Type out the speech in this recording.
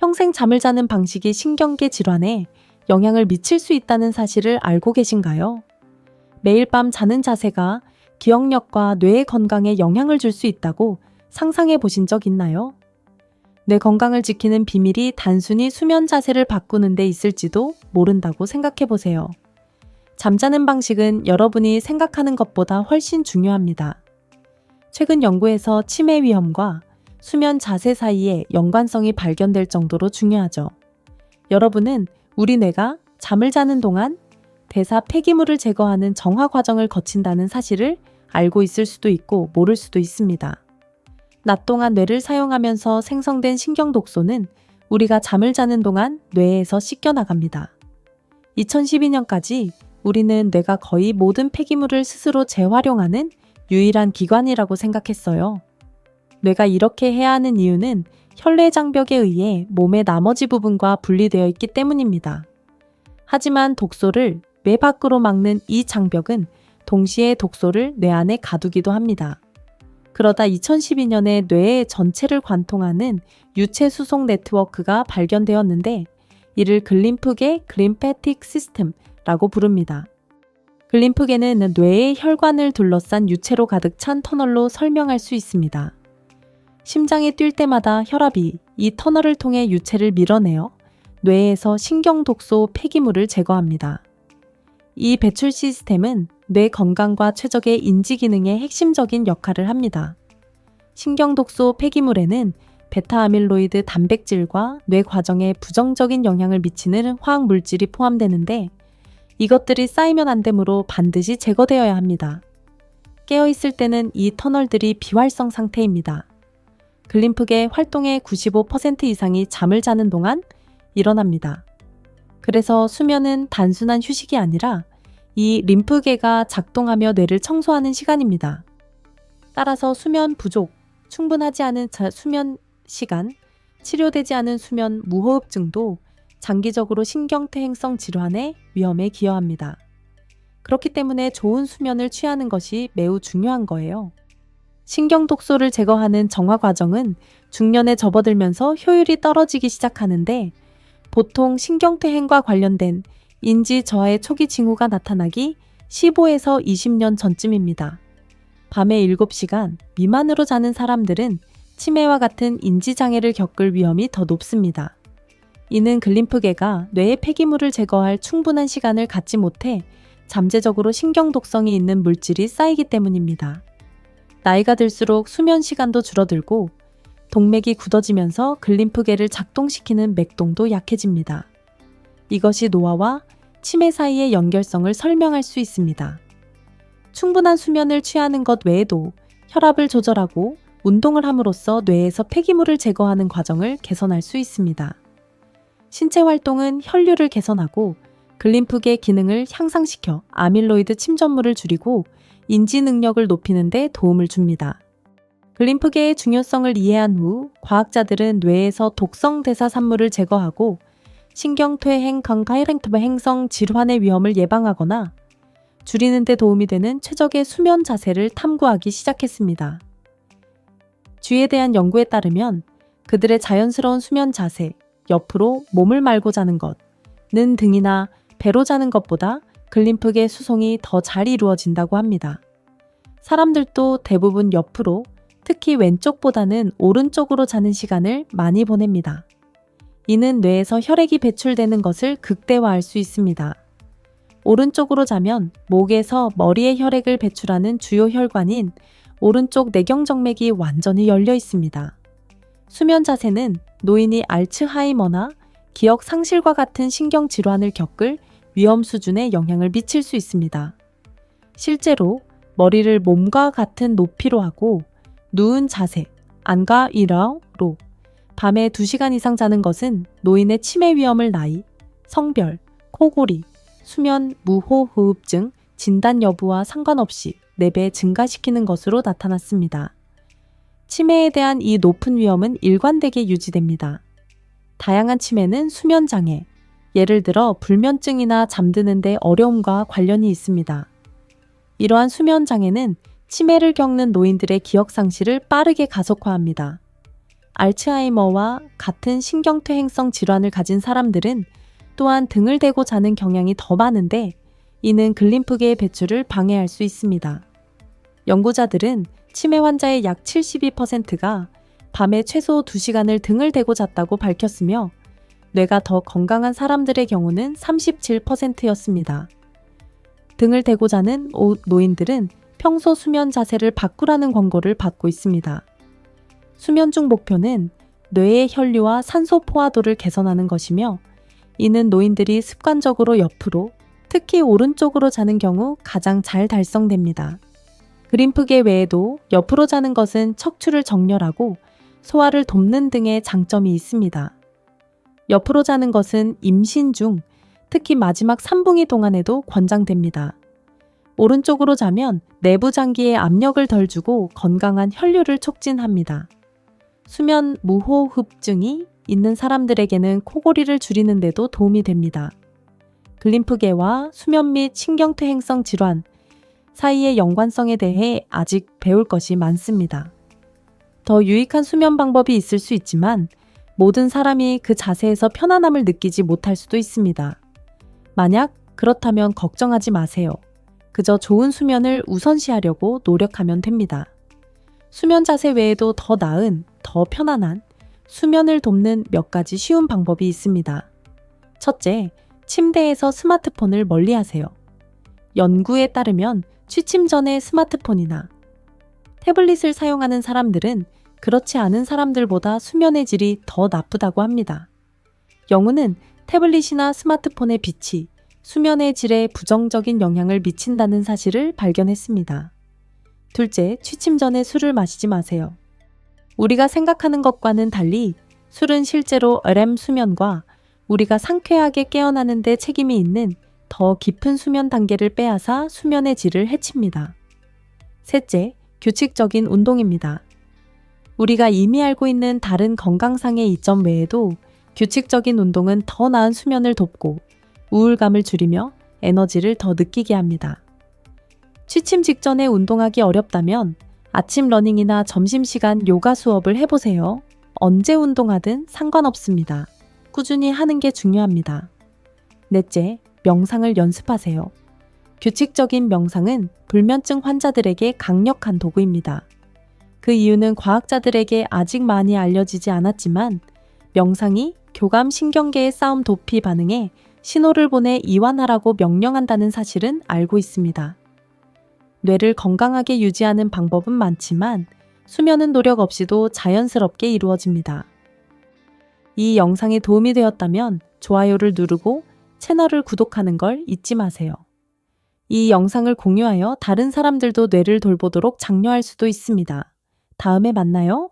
평생 잠을 자는 방식이 신경계 질환에 영향을 미칠 수 있다는 사실을 알고 계신가요? 매일 밤 자는 자세가 기억력과 뇌의 건강에 영향을 줄 수 있다고 상상해 보신 적 있나요? 뇌 건강을 지키는 비밀이 단순히 수면 자세를 바꾸는 데 있을지도 모른다고 생각해 보세요. 잠자는 방식은 여러분이 생각하는 것보다 훨씬 중요합니다. 최근 연구에서 치매 위험과 수면 자세 사이에 연관성이 발견될 정도로 중요하죠. 여러분은 우리 뇌가 잠을 자는 동안 대사 폐기물을 제거하는 정화 과정을 거친다는 사실을 알고 있을 수도 있고 모를 수도 있습니다. 낮 동안 뇌를 사용하면서 생성된 신경 독소는 우리가 잠을 자는 동안 뇌에서 씻겨나갑니다. 2012년까지 우리는 뇌가 거의 모든 폐기물을 스스로 재활용하는 유일한 기관이라고 생각했어요. 뇌가 이렇게 해야 하는 이유는 혈내 장벽에 의해 몸의 나머지 부분과 분리되어 있기 때문입니다. 하지만 독소를 뇌 밖으로 막는 이 장벽은 동시에 독소를 뇌 안에 가두기도 합니다. 그러다 2012년에 뇌의 전체를 관통하는 유체 수송 네트워크가 발견되었는데 이를 글림프계 글림패틱 시스템라고 부릅니다. 글림프계는 뇌의 혈관을 둘러싼 유체로 가득 찬 터널로 설명할 수 있습니다. 심장이 뛸 때마다 혈압이 이 터널을 통해 유체를 밀어내어 뇌에서 신경독소 폐기물을 제거합니다. 이 배출 시스템은 뇌 건강과 최적의 인지 기능에 핵심적인 역할을 합니다. 신경독소 폐기물에는 베타아밀로이드 단백질과 뇌 과정에 부정적인 영향을 미치는 화학 물질이 포함되는데 이것들이 쌓이면 안 되므로 반드시 제거되어야 합니다. 깨어있을 때는 이 터널들이 비활성 상태입니다. 글림프계 활동의 95% 이상이 잠을 자는 동안 일어납니다. 그래서 수면은 단순한 휴식이 아니라 이 림프계가 작동하며 뇌를 청소하는 시간입니다. 따라서 수면 부족, 충분하지 않은 수면 시간, 치료되지 않은 수면 무호흡증도 장기적으로 신경퇴행성 질환의 위험에 기여합니다. 그렇기 때문에 좋은 수면을 취하는 것이 매우 중요한 거예요. 신경독소를 제거하는 정화 과정은 중년에 접어들면서 효율이 떨어지기 시작하는데 보통 신경퇴행과 관련된 인지 저하의 초기 징후가 나타나기 15에서 20년 전쯤입니다. 밤에 7시간 미만으로 자는 사람들은 치매와 같은 인지장애를 겪을 위험이 더 높습니다. 이는 글림프계가 뇌의 폐기물을 제거할 충분한 시간을 갖지 못해 잠재적으로 신경독성이 있는 물질이 쌓이기 때문입니다. 나이가 들수록 수면 시간도 줄어들고 동맥이 굳어지면서 글림프계를 작동시키는 맥동도 약해집니다. 이것이 노화와 치매 사이의 연결성을 설명할 수 있습니다. 충분한 수면을 취하는 것 외에도 혈압을 조절하고 운동을 함으로써 뇌에서 폐기물을 제거하는 과정을 개선할 수 있습니다. 신체 활동은 혈류를 개선하고 글림프계 기능을 향상시켜 아밀로이드 침전물을 줄이고 인지 능력을 높이는 데 도움을 줍니다. 글림프계의 중요성을 이해한 후 과학자들은 뇌에서 독성 대사 산물을 제거하고 신경퇴행 강가이랭트브 행성 질환의 위험을 예방하거나 줄이는 데 도움이 되는 최적의 수면 자세를 탐구하기 시작했습니다. 쥐에 대한 연구에 따르면 그들의 자연스러운 수면 자세, 옆으로 몸을 말고 자는 것는 등이나 배로 자는 것보다 글림프계 수송이 더 잘 이루어진다고 합니다. 사람들도 대부분 옆으로, 특히 왼쪽보다는 오른쪽으로 자는 시간을 많이 보냅니다. 이는 뇌에서 혈액이 배출되는 것을 극대화할 수 있습니다. 오른쪽으로 자면 목에서 머리에 혈액을 배출하는 주요 혈관인 오른쪽 내경정맥이 완전히 열려 있습니다. 수면 자세는 노인이 알츠하이머나 기억 상실과 같은 신경 질환을 겪을 위험 수준에 영향을 미칠 수 있습니다. 실제로 머리를 몸과 같은 높이로 하고 누운 자세, 안과 일어로 밤에 2시간 이상 자는 것은 노인의 치매 위험을 나이, 성별, 코골이, 수면 무호흡증 진단 여부와 상관없이 4배 증가시키는 것으로 나타났습니다. 치매에 대한 이 높은 위험은 일관되게 유지됩니다. 다양한 치매는 수면 장애, 예를 들어 불면증이나 잠드는 데 어려움과 관련이 있습니다. 이러한 수면 장애는 치매를 겪는 노인들의 기억 상실을 빠르게 가속화합니다. 알츠하이머와 같은 신경퇴행성 질환을 가진 사람들은 또한 등을 대고 자는 경향이 더 많은데 이는 글림프계의 배출을 방해할 수 있습니다. 연구자들은 치매 환자의 약 72%가 밤에 최소 2시간을 등을 대고 잤다고 밝혔으며 뇌가 더 건강한 사람들의 경우는 37%였습니다. 등을 대고 자는 노인들은 평소 수면 자세를 바꾸라는 권고를 받고 있습니다. 수면 중 목표는 뇌의 혈류와 산소 포화도를 개선하는 것이며 이는 노인들이 습관적으로 옆으로, 특히 오른쪽으로 자는 경우 가장 잘 달성됩니다. 글림프계 외에도 옆으로 자는 것은 척추를 정렬하고 소화를 돕는 등의 장점이 있습니다. 옆으로 자는 것은 임신 중, 특히 마지막 산부인기 동안에도 권장됩니다. 오른쪽으로 자면 내부 장기에 압력을 덜 주고 건강한 혈류를 촉진합니다. 수면 무호흡증이 있는 사람들에게는 코골이를 줄이는 데도 도움이 됩니다. 글림프계와 수면 및 신경퇴행성 질환 사이의 연관성에 대해 아직 배울 것이 많습니다. 더 유익한 수면 방법이 있을 수 있지만 모든 사람이 그 자세에서 편안함을 느끼지 못할 수도 있습니다. 만약 그렇다면 걱정하지 마세요. 그저 좋은 수면을 우선시하려고 노력하면 됩니다. 수면 자세 외에도 더 나은, 더 편안한 수면을 돕는 몇 가지 쉬운 방법이 있습니다. 첫째, 침대에서 스마트폰을 멀리하세요. 연구에 따르면 취침 전에 스마트폰이나 태블릿을 사용하는 사람들은 그렇지 않은 사람들보다 수면의 질이 더 나쁘다고 합니다. 연구는 태블릿이나 스마트폰의 빛이 수면의 질에 부정적인 영향을 미친다는 사실을 발견했습니다. 둘째, 취침 전에 술을 마시지 마세요. 우리가 생각하는 것과는 달리 술은 실제로 REM 수면과 우리가 상쾌하게 깨어나는 데 책임이 있는 더 깊은 수면 단계를 빼앗아 수면의 질을 해칩니다. 셋째, 규칙적인 운동입니다. 우리가 이미 알고 있는 다른 건강상의 이점 외에도 규칙적인 운동은 더 나은 수면을 돕고 우울감을 줄이며 에너지를 더 느끼게 합니다. 취침 직전에 운동하기 어렵다면 아침 러닝이나 점심시간 요가 수업을 해보세요. 언제 운동하든 상관없습니다. 꾸준히 하는 게 중요합니다. 넷째, 명상을 연습하세요. 규칙적인 명상은 불면증 환자들에게 강력한 도구입니다. 그 이유는 과학자들에게 아직 많이 알려지지 않았지만 명상이 교감 신경계의 싸움 도피 반응에 신호를 보내 이완하라고 명령한다는 사실은 알고 있습니다. 뇌를 건강하게 유지하는 방법은 많지만 수면은 노력 없이도 자연스럽게 이루어집니다. 이 영상이 도움이 되었다면 좋아요를 누르고 채널을 구독하는 걸 잊지 마세요. 이 영상을 공유하여 다른 사람들도 뇌를 돌보도록 장려할 수도 있습니다. 다음에 만나요.